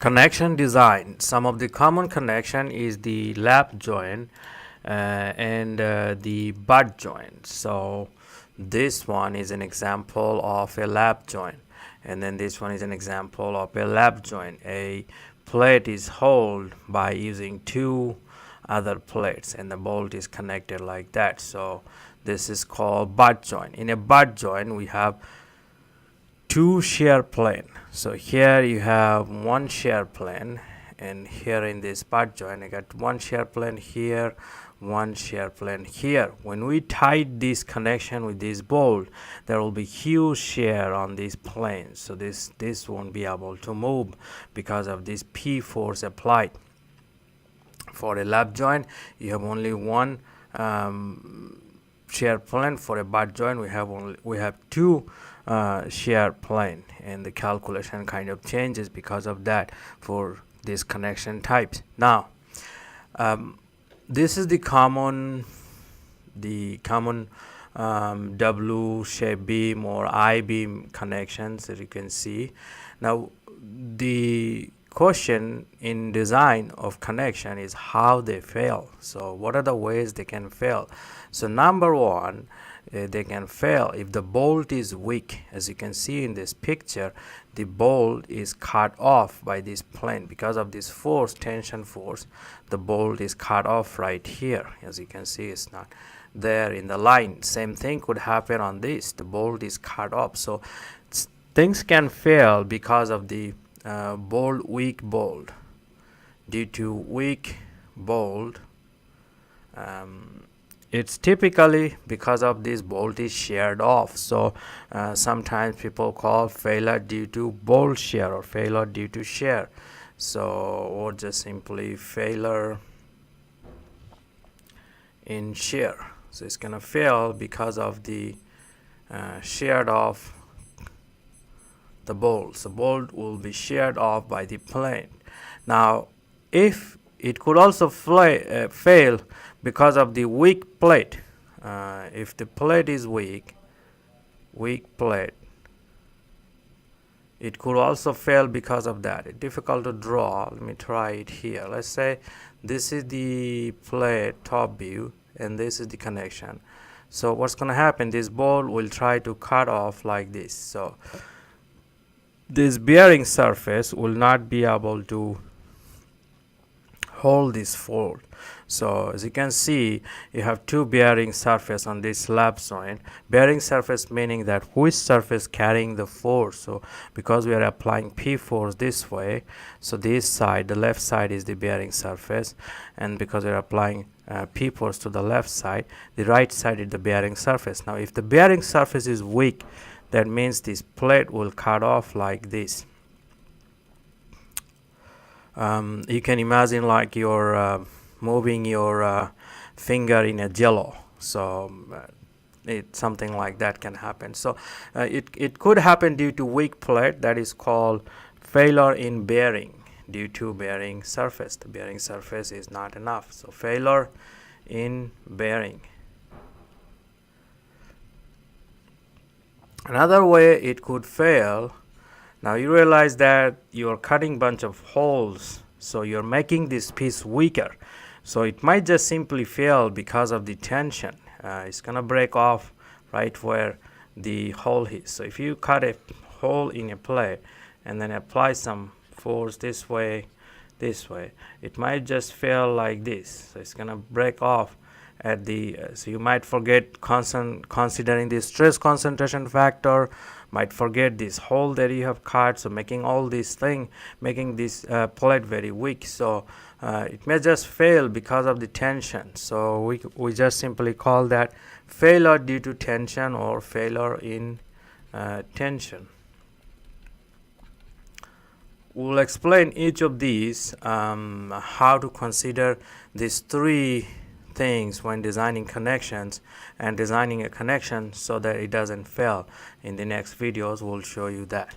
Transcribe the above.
Connection design. Some of the common connection is the lap joint and the butt joint. So this one is an example of a lap joint, and then this one is an example of a lap joint. A plate is held by using two other plates, and the bolt is connected like that. So this is called butt joint. In a butt joint, we have two shear plane. So here you have one shear plane, and here in this butt joint I got one shear plane here, one shear plane here. When we tied this connection with this bolt, there will be huge shear on these planes, so this won't be able to move because of this P force applied. For a lap joint, you have only one shear plane. For a butt joint, we have two shear plane, and the calculation kind of changes because of that for these connection types. Now this is the common W shape beam or I beam connections that you can see. Now the question in design of connection is how they fail. So what are the ways they can fail? So number one, they can fail if the bolt is weak. As you can see in this picture, the bolt is cut off by this plane because of this force, tension force. The bolt is cut off right here. As you can see, it's not there in the line. Same thing could happen on this. The bolt is cut off. So things can fail because of the weak bolt. Due to weak bolt, it's typically because of this bolt is sheared off. So sometimes people call failure due to bolt shear or failure due to shear. So or just simply failure in shear. So it's gonna fail because of the sheared off the bolt. So bolt will be sheared off by the plane. Now if it could also fail because of the weak plate. If the plate is weak plate, it could also fail because of that. It's difficult to draw. Let me try it here. Let's say this is the plate top view and this is the connection. So what's going to happen, this bolt will try to cut off like this. So this bearing surface will not be able to hold this force. So as you can see, you have two bearing surface on this lap joint. Bearing surface meaning that which surface carrying the force. So because we are applying P force this way, so this side, the left side is the bearing surface, and because we are applying P force to the left side, the right side is the bearing surface. Now if the bearing surface is weak, that means this plate will cut off like this. You can imagine like you're moving your finger in a jello. So something like that can happen. So it could happen due to weak plate, that is called failure in bearing due to bearing surface. The bearing surface is not enough. So failure in bearing. Another way it could fail, now you realize that you're cutting bunch of holes, so you're making this piece weaker. So it might just simply fail because of the tension. It's gonna break off right where the hole is. So if you cut a hole in a plate and then apply some force this way, it might just fail like this. So it's gonna break off at the so you might forget considering the stress concentration factor, might forget this hole that you have cut, so making all these thing, making this plate very weak. So it may just fail because of the tension. So we just simply call that failure due to tension or failure in tension. We'll explain each of these, how to consider these three things when designing connections and designing a connection so that it doesn't fail. In the next videos we'll show you that.